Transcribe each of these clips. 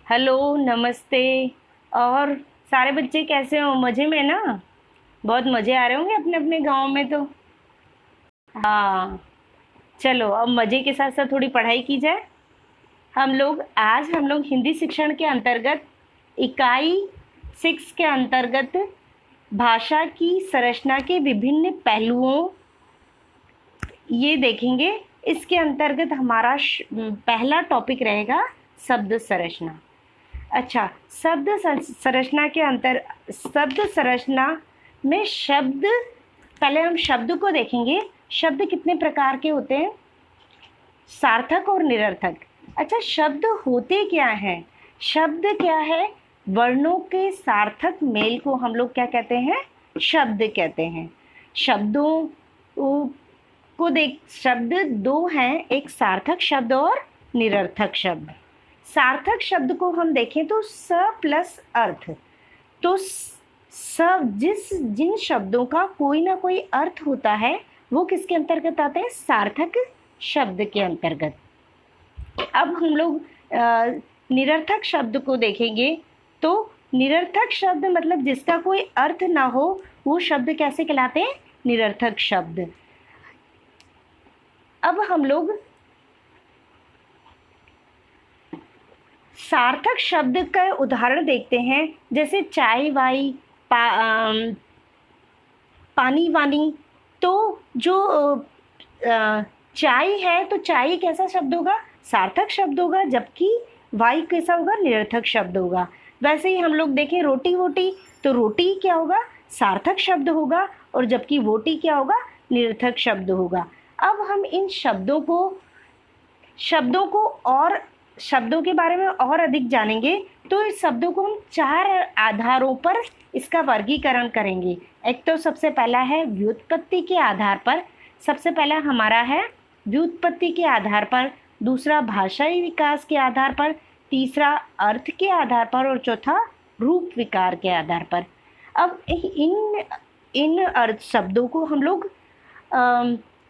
Hello, नमस्ते। और सारे बच्चे कैसे हो? मज़े में ना? बहुत मज़े आ रहे होंगे अपने अपने गांव में तो। हाँ, चलो अब मज़े के साथ साथ थोड़ी पढ़ाई की जाए। हम लोग हिंदी शिक्षण के अंतर्गत इकाई 6 के अंतर्गत भाषा की संरचना के विभिन्न पहलुओं ये देखेंगे। इसके अंतर्गत हमारा पहला टॉपिक रहेगा शब्द संरचना। अच्छा, संरचना के अंतर शब्द संरचना में शब्द, पहले हम शब्द को देखेंगे। शब्द कितने प्रकार के होते हैं? सार्थक और निरर्थक। अच्छा, शब्द होते क्या हैं? शब्द क्या है? वर्णों के सार्थक मेल को हम लोग क्या कहते हैं? शब्द कहते हैं। शब्दों को देख, शब्द दो हैं, एक सार्थक शब्द और निरर्थक शब्द। सार्थक शब्द को हम देखें तो स प्लस अर्थ। तो जिन शब्दों का कोई ना कोई अर्थ होता है वो किसके अंतर्गत आते हैं? सार्थक शब्द के अंतर्गत। अब हम लोग निरर्थक शब्द को देखेंगे तो निरर्थक शब्द मतलब जिसका कोई अर्थ ना हो, वो शब्द कैसे कहलाते हैं? निरर्थक शब्द। अब हम लोग सार्थक शब्द का उदाहरण देखते हैं, जैसे चाय वाई, पानी वानी। तो जो चाय है तो चाय कैसा शब्द होगा? सार्थक शब्द होगा, जबकि वाई कैसा होगा? निरर्थक शब्द होगा। वैसे ही हम लोग देखें रोटी वोटी, तो रोटी क्या होगा? सार्थक शब्द होगा, और जबकि वोटी क्या होगा? निरर्थक शब्द होगा। अब हम इन शब्दों को और शब्दों के बारे में और अधिक जानेंगे, तो इस शब्दों को हम 4 आधारों पर इसका वर्गीकरण करेंगे। एक तो सबसे पहला है व्युत्पत्ति के आधार पर। सबसे पहला हमारा है व्युत्पत्ति के आधार पर, दूसरा भाषाई विकास के आधार पर, तीसरा अर्थ के आधार पर, और चौथा रूप विकार के आधार पर। अब इन अर्थ शब्दों को हम लोग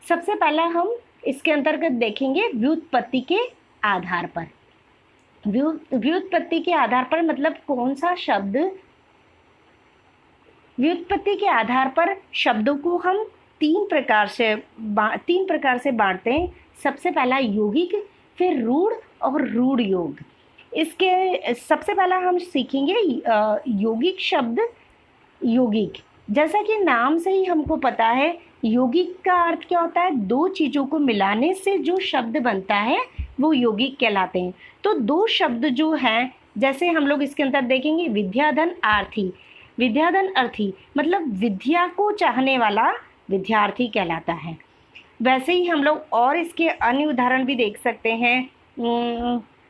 सबसे पहला हम इसके अंतर्गत देखेंगे व्युत्पत्ति के आधार पर। व्युत्पत्ति के आधार पर मतलब कौन सा शब्द? व्युत्पत्ति के आधार पर शब्दों को हम तीन प्रकार से बांटते हैं। सबसे पहला यौगिक, फिर रूढ़ और रूढ़ योग। इसके सबसे पहला हम सीखेंगे यौगिक शब्द। यौगिक, जैसा कि नाम से ही हमको पता है, यौगिक का अर्थ क्या होता है? दो चीज़ों को मिलाने से जो शब्द बनता है वो यौगिक कहलाते हैं। तो दो शब्द जो हैं, जैसे हम लोग इसके अंदर देखेंगे विद्याधन आर्थी। विद्याधन अर्थी मतलब विद्या को चाहने वाला विद्यार्थी कहलाता है। वैसे ही हम लोग और इसके अन्य उदाहरण भी देख सकते हैं।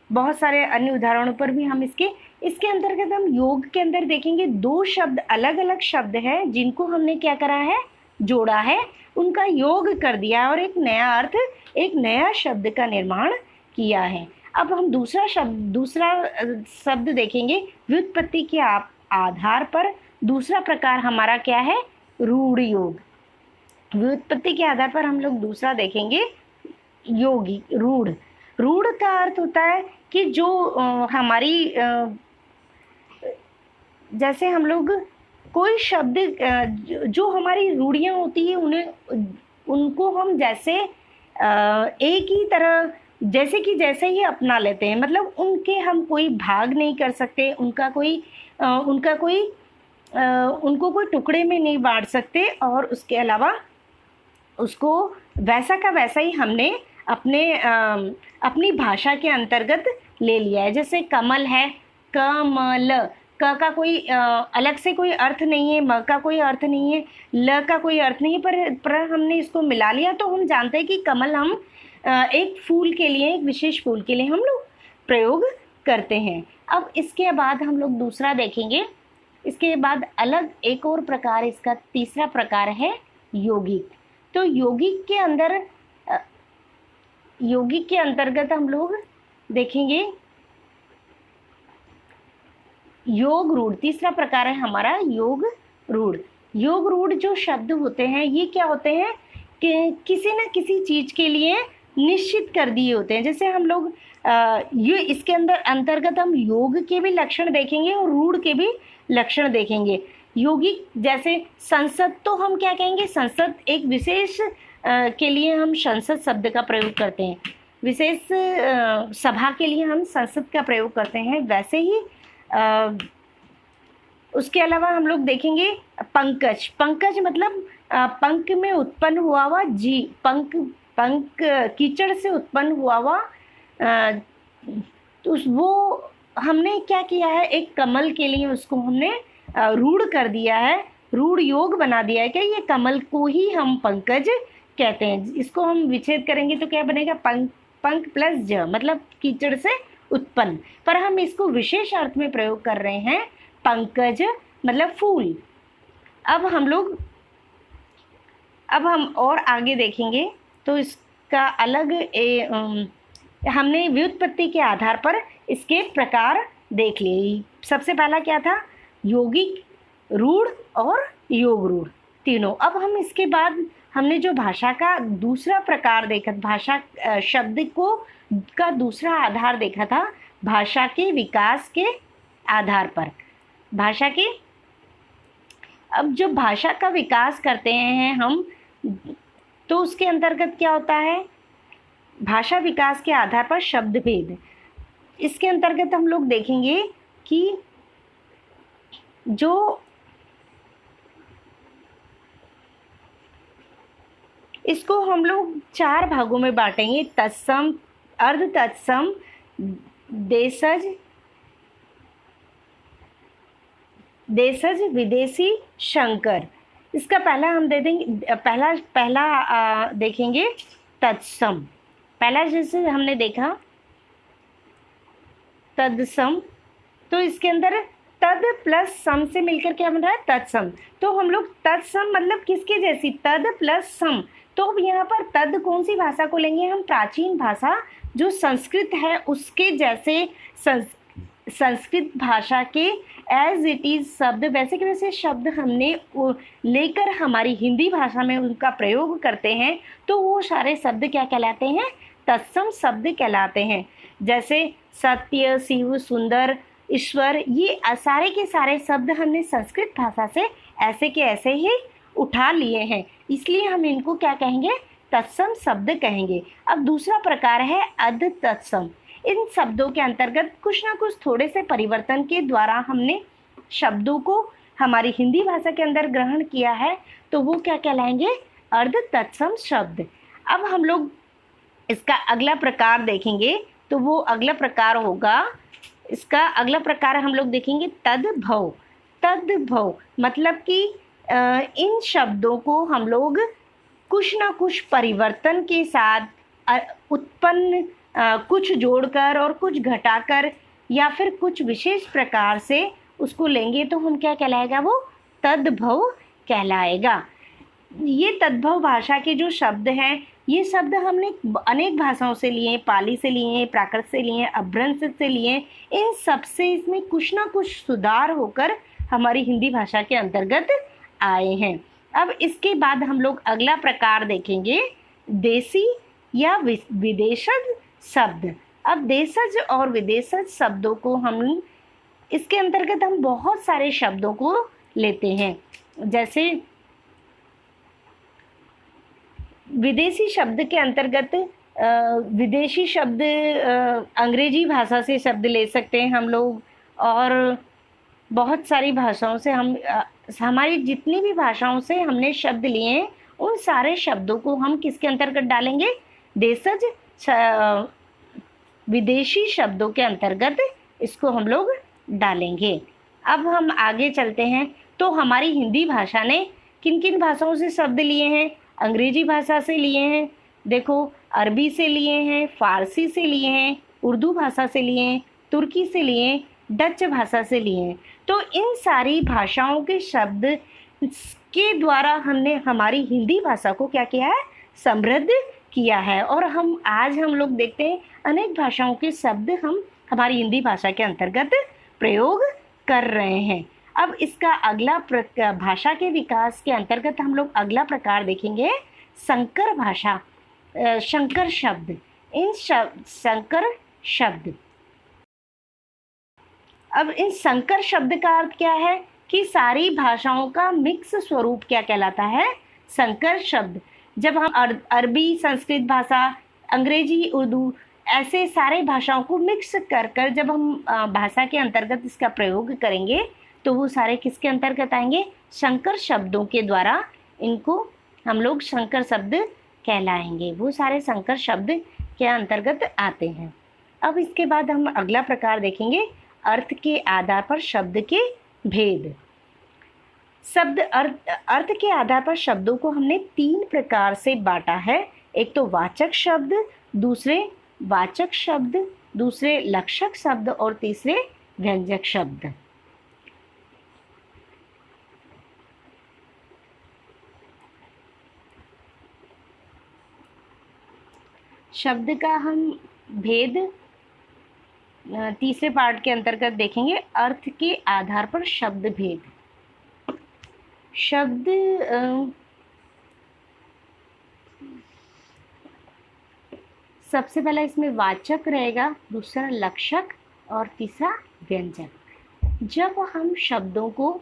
बहुत सारे अन्य उदाहरणों पर भी हम इसके अंतर्गत हम योग के अंदर देखेंगे। दो शब्द, अलग अलग शब्द हैं, जिनको हमने क्या करा है? जोड़ा है, उनका योग कर दिया और एक नया अर्थ, एक नया शब्द का निर्माण किया है। अब हम दूसरा शब्द देखेंगे व्युत्पत्ति के आधार पर। दूसरा प्रकार हमारा क्या है? रूढ़ योग। व्युत्पत्ति के आधार पर हम लोग दूसरा देखेंगे योगी रूढ़। रूढ़ का अर्थ होता है कि जो हमारी जैसे हम लोग कोई शब्द जो हमारी रूढ़ियाँ होती है, उनको हम जैसे एक ही तरह जैसे ही अपना लेते हैं। मतलब उनके हम कोई भाग नहीं कर सकते, उनको कोई टुकड़े में नहीं बांट सकते, और उसके अलावा उसको वैसा का वैसा ही हमने अपनी भाषा के अंतर्गत ले लिया है। जैसे कमल है, कमल, क का कोई अलग से कोई अर्थ नहीं है, म का कोई अर्थ नहीं है, ल का कोई अर्थ नहीं है, पर हमने इसको मिला लिया तो हम जानते हैं कि कमल हम एक फूल के लिए, एक विशेष फूल के लिए हम लोग प्रयोग करते हैं। अब इसके बाद हम लोग दूसरा देखेंगे। इसके बाद अलग एक और प्रकार, इसका तीसरा प्रकार है यौगिक। तो यौगिक के अंतर्गत हम लोग देखेंगे योग रूढ़। तीसरा प्रकार है हमारा योग रूढ़। योग रूढ़ जो शब्द होते हैं, ये क्या होते हैं कि किसी न किसी चीज़ के लिए निश्चित कर दिए होते हैं। जैसे हम लोग ये इसके अंतर्गत हम योग के भी लक्षण देखेंगे और रूढ़ के भी लक्षण देखेंगे। यौगिक जैसे संसद, तो हम क्या कहेंगे, संसद एक विशेष के लिए हम संसद शब्द का प्रयोग करते हैं, विशेष सभा के लिए हम संसद का प्रयोग करते हैं। वैसे ही उसके अलावा हम लोग देखेंगे पंकज। पंकज मतलब पंख में उत्पन्न हुआ हुआ जी, पंख कीचड़ से उत्पन्न हुआ हुआ तो वो हमने क्या किया है, एक कमल के लिए उसको हमने रूढ़ कर दिया है, रूढ़ योग बना दिया है कि ये कमल को ही हम पंकज कहते हैं। इसको हम विच्छेद करेंगे तो क्या बनेगा, पंख प्लस ज मतलब कीचड़ से उत्पन्न, पर हम इसको विशेष अर्थ में प्रयोग कर रहे हैं, पंकज मतलब फूल। अब हम और आगे देखेंगे तो इसका अलग हमने व्युत्पत्ति के आधार पर इसके प्रकार देख लिए। सबसे पहला क्या था, यौगिक, रूढ़ और योग रूढ़ तीनों। अब हम इसके बाद हमने जो भाषा का दूसरा प्रकार देखा, भाषा शब्द को का दूसरा आधार देखा था, भाषा के विकास के आधार पर। भाषा के, अब जो भाषा का विकास करते हैं हम, तो उसके अंतर्गत क्या होता है, भाषा विकास के आधार पर शब्द भेद। इसके अंतर्गत हम लोग देखेंगे कि जो इसको हम लोग 4 भागों में बांटेंगे, तत्सम, अर्ध तत्सम, देशज, विदेशी, शंकर। इसका पहला हम दे देंगे, पहला देखेंगे तत्सम। पहला जैसे हमने देखा तत्सम, तो इसके अंदर तद प्लस सम से मिलकर क्या बन रहा है, तत्सम। तो हम लोग तत्सम मतलब किसके जैसी, तद प्लस सम। तो अब यहाँ पर तद कौन सी भाषा को लेंगे हम, प्राचीन भाषा जो संस्कृत है उसके जैसे संस्कृत भाषा के एज इट इज शब्द, वैसे के वैसे शब्द हमने लेकर हमारी हिंदी भाषा में उनका प्रयोग करते हैं, तो वो सारे शब्द क्या कहलाते हैं, तत्सम शब्द कहलाते हैं। जैसे सत्य, शिव, सुंदर, ईश्वर, ये सारे के सारे शब्द हमने संस्कृत भाषा से ऐसे के ऐसे ही उठा लिए हैं, इसलिए हम इनको क्या कहेंगे, तत्सम शब्द कहेंगे। अब दूसरा प्रकार है अध तत्सम। इन शब्दों के अंतर्गत कुछ ना कुछ थोड़े से परिवर्तन के द्वारा हमने शब्दों को हमारी हिंदी भाषा के अंदर ग्रहण किया है, तो वो क्या कहलाएंगे, अर्ध तत्सम शब्द। अब हम लोग इसका अगला प्रकार देखेंगे, तो वो अगला प्रकार होगा, इसका अगला प्रकार हम लोग देखेंगे तद्भव। तद्भव मतलब कि इन शब्दों को हम लोग कुछ ना कुछ परिवर्तन के साथ उत्पन्न, कुछ जोड़कर और कुछ घटाकर या फिर कुछ विशेष प्रकार से उसको लेंगे तो हम क्या कहलाएगा, वो तद्भव कहलाएगा। ये तद्भव भाषा के जो शब्द हैं, ये शब्द हमने अनेक भाषाओं से लिए, पाली से लिए, प्राकृत से लिए, अभ्रंश से लिए। इन सब से इसमें कुछ ना कुछ सुधार होकर हमारी हिंदी भाषा के अंतर्गत आए हैं। अब इसके बाद हम लोग अगला प्रकार देखेंगे, देशी या विदेशज शब्द। अब देशज और विदेशज शब्दों को हम इसके अंतर्गत हम बहुत सारे शब्दों को लेते हैं। जैसे विदेशी शब्द के अंतर्गत विदेशी शब्द अंग्रेजी भाषा से शब्द ले सकते हैं हम लोग, और बहुत सारी भाषाओं से हम हमारी जितनी भी भाषाओं से हमने शब्द लिए हैं, उन सारे शब्दों को हम किसके अंतर्गत डालेंगे, देशज विदेशी शब्दों के अंतर्गत इसको हम लोग डालेंगे। अब हम आगे चलते हैं, तो हमारी हिंदी भाषा ने किन किन भाषाओं से शब्द लिए हैं, अंग्रेजी भाषा से लिए हैं, देखो अरबी से लिए हैं, फारसी से लिए हैं, उर्दू भाषा से लिए हैं, तुर्की से लिए, डच भाषा से लिए हैं। तो इन सारी भाषाओं के शब्द के द्वारा हमने हमारी हिंदी भाषा को क्या किया है, समृद्ध किया है। और आज हम लोग देखते हैं अनेक भाषाओं के शब्द हम हमारी हिंदी भाषा के अंतर्गत प्रयोग कर रहे हैं। अब इसका अगला भाषा के विकास के अंतर्गत हम लोग अगला प्रकार देखेंगे, संकर भाषा, संकर शब्द। इन संकर शब्द। अब इन संकर शब्द का अर्थ क्या है कि सारी भाषाओं का मिक्स स्वरूप क्या कहलाता है? संकर शब्द। जब हम अरबी, संस्कृत भाषा, अंग्रेजी, उर्दू ऐसे सारे भाषाओं को मिक्स कर कर जब हम भाषा के अंतर्गत इसका प्रयोग करेंगे तो वो सारे किसके अंतर्गत आएंगे? संकर शब्दों के द्वारा इनको हम लोग संकर शब्द कहलाएंगे। वो सारे संकर शब्द के अंतर्गत आते हैं। अब इसके बाद हम अगला प्रकार देखेंगे, अर्थ के आधार पर शब्द के भेद। शब्द अर्थ के आधार पर शब्दों को हमने 3 प्रकार से बांटा है। एक तो वाचक शब्द, दूसरे वाचक शब्द, दूसरे लक्षक शब्द और तीसरे व्यंजक शब्द। शब्द का हम भेद तीसरे पार्ट के अंतर्गत देखेंगे, अर्थ के आधार पर शब्द भेद। शब्द सबसे पहला इसमें वाचक रहेगा, दूसरा लक्षक और तीसरा व्यंजक। जब हम शब्दों को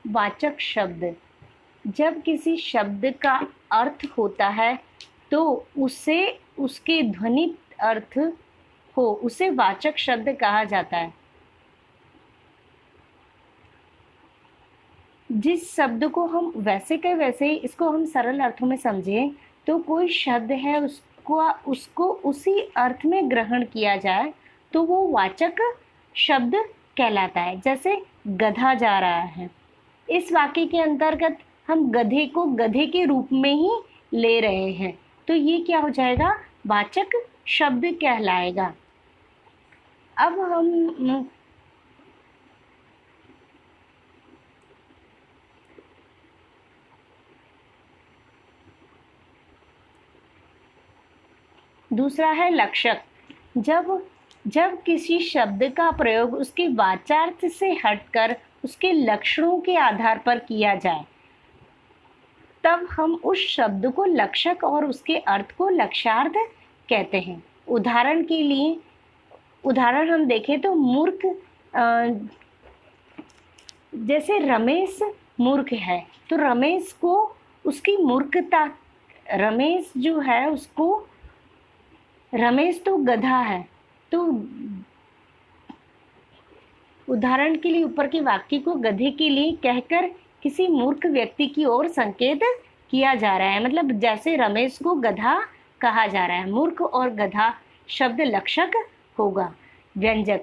वाचक शब्द, जब किसी शब्द का अर्थ होता है तो उसे उसके ध्वनित अर्थ हो उसे वाचक शब्द कहा जाता है। जिस शब्द को हम वैसे के वैसे इसको हम सरल अर्थों में समझें तो कोई शब्द है उसको उसी अर्थ में ग्रहण किया जाए तो वो वाचक शब्द कहलाता है। जैसे गधा जा रहा है, इस वाक्य के अंतर्गत हम गधे को गधे के रूप में ही ले रहे हैं तो ये क्या हो जाएगा? वाचक शब्द कहलाएगा। अब हम दूसरा है लक्षक। जब किसी शब्द का प्रयोग उसके वाचार्थ से हटकर उसके लक्षणों के आधार पर किया जाए तब हम उस शब्द को लक्षक और उसके अर्थ को लक्षार्थ कहते हैं। उदाहरण हम देखें तो मूर्ख, जैसे रमेश मूर्ख है तो रमेश को उसकी मूर्खता, रमेश जो है उसको, रमेश तो गधा है तो उदाहरण के लिए ऊपर के वाक्य को गधे के लिए कहकर किसी मूर्ख व्यक्ति की ओर संकेत किया जा रहा है। मतलब जैसे रमेश को गधा कहा जा रहा है। मूर्ख और गधा शब्द लक्षक होगा। व्यंजक,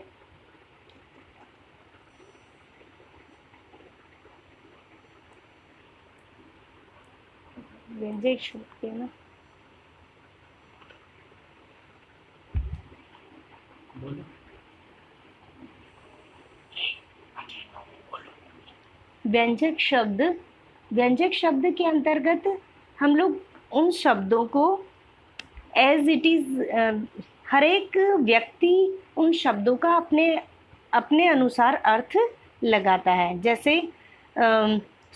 व्यंजक शब्द है ना, व्यंजक शब्द के अंतर्गत हम लोग उन शब्दों को एज इट इज, हर एक व्यक्ति उन शब्दों का अपने अनुसार अर्थ लगाता है। जैसे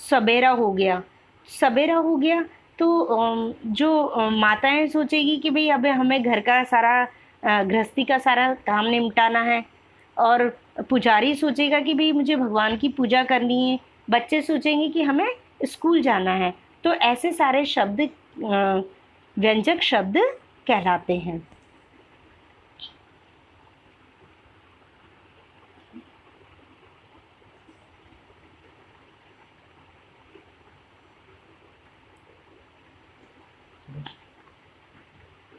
सवेरा हो गया तो जो माताएं सोचेगी कि भाई अब हमें घर का सारा गृहस्थी का सारा काम निपटाना है, और पुजारी सोचेगा कि भाई मुझे भगवान की पूजा करनी है, बच्चे सोचेंगे कि हमें स्कूल जाना है। तो ऐसे सारे शब्द व्यंजक शब्द कहलाते हैं।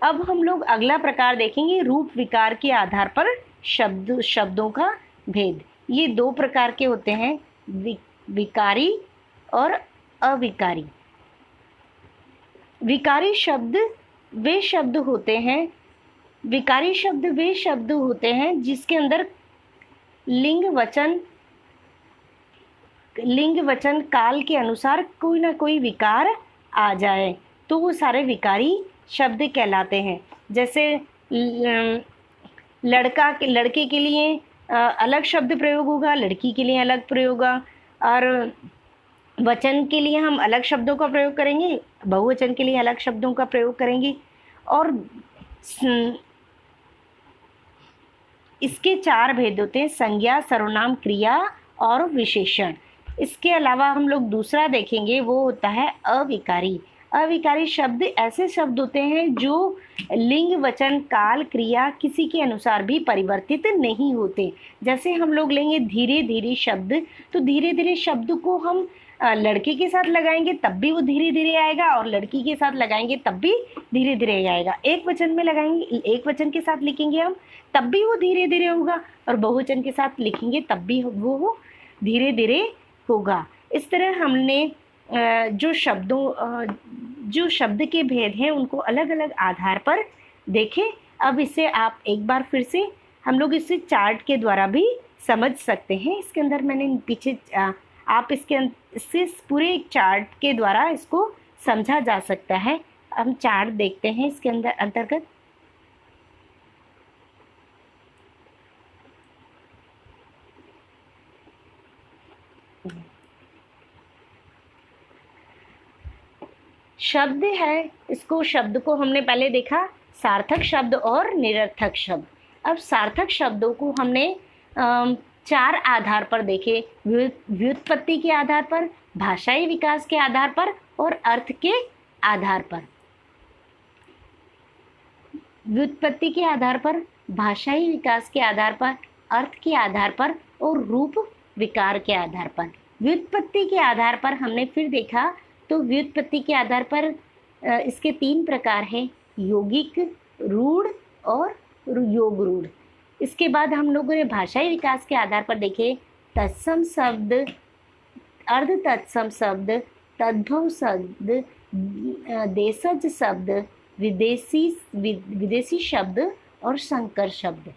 अब हम लोग अगला प्रकार देखेंगे, रूप विकार के आधार पर शब्दों का भेद। ये 2 प्रकार के होते हैं, विकारी और अविकारी। विकारी शब्द वे शब्द होते हैं जिसके अंदर लिंग वचन काल के अनुसार कोई ना कोई विकार आ जाए तो वो सारे विकारी शब्द कहलाते हैं। जैसे लड़के के लिए अलग शब्द प्रयोग होगा, लड़की के लिए अलग प्रयोग होगा, और वचन के लिए हम अलग शब्दों का प्रयोग करेंगे, बहुवचन के लिए अलग शब्दों का प्रयोग करेंगे। और इसके 4 भेद होते हैं, संज्ञा, सर्वनाम, क्रिया और विशेषण। इसके अलावा हम लोग दूसरा देखेंगे, वो होता है अविकारी। अविकारी शब्द ऐसे शब्द होते हैं जो लिंग, वचन, काल, क्रिया किसी के अनुसार भी परिवर्तित नहीं होते। जैसे हम लोग लेंगे धीरे धीरे शब्द, तो धीरे धीरे शब्द को हम लड़के के साथ लगाएंगे तब भी वो धीरे धीरे आएगा, और लड़की के साथ लगाएंगे तब भी धीरे धीरे आएगा। एक वचन में लगाएंगे, एक वचन के साथ लिखेंगे हम तब भी वो धीरे धीरे होगा, और बहुवचन के साथ लिखेंगे तब भी वो धीरे धीरे होगा। इस तरह हमने जो शब्द के भेद हैं उनको अलग अलग आधार पर देखे। अब इसे आप एक बार फिर से हम लोग इसे चार्ट के द्वारा भी समझ सकते हैं। इसके अंदर मैंने पीछे आप इससे पूरे चार्ट के द्वारा इसको समझा जा सकता है। हम चार्ट देखते हैं इसके अंदर अंतर्गत। शब्द है, इसको शब्द को हमने पहले देखा सार्थक शब्द और निरर्थक शब्द। अब सार्थक शब्दों को हमने 4 आधार पर देखे, व्युत्पत्ति के आधार पर, भाषाई विकास के आधार पर और अर्थ के आधार पर। व्युत्पत्ति के आधार पर, भाषाई विकास के आधार पर, अर्थ के आधार पर और रूप विकार के आधार पर। व्युत्पत्ति के आधार पर हमने फिर देखा, तो व्युत्पत्ति के आधार पर इसके 3 प्रकार हैं, यौगिक, रूढ़ और योग रूढ़। इसके बाद हम लोगों ने भाषाई विकास के आधार पर देखे तत्सम शब्द, अर्ध तत्सम शब्द, तद्भव शब्द, देशज शब्द, विदेशी शब्द और संकर शब्द।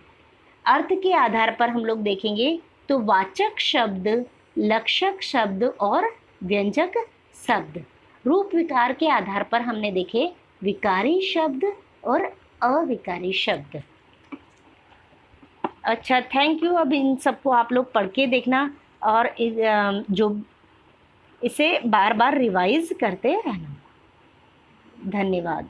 अर्थ के आधार पर हम लोग देखेंगे तो वाचक शब्द, लक्षक शब्द और व्यंजक शब्द। रूप विकार के आधार पर हमने देखे विकारी शब्द और अविकारी शब्द। अच्छा, थैंक यू। अब इन सबको आप लोग पढ़ के देखना और जो इसे बार बार रिवाइज करते रहना। धन्यवाद।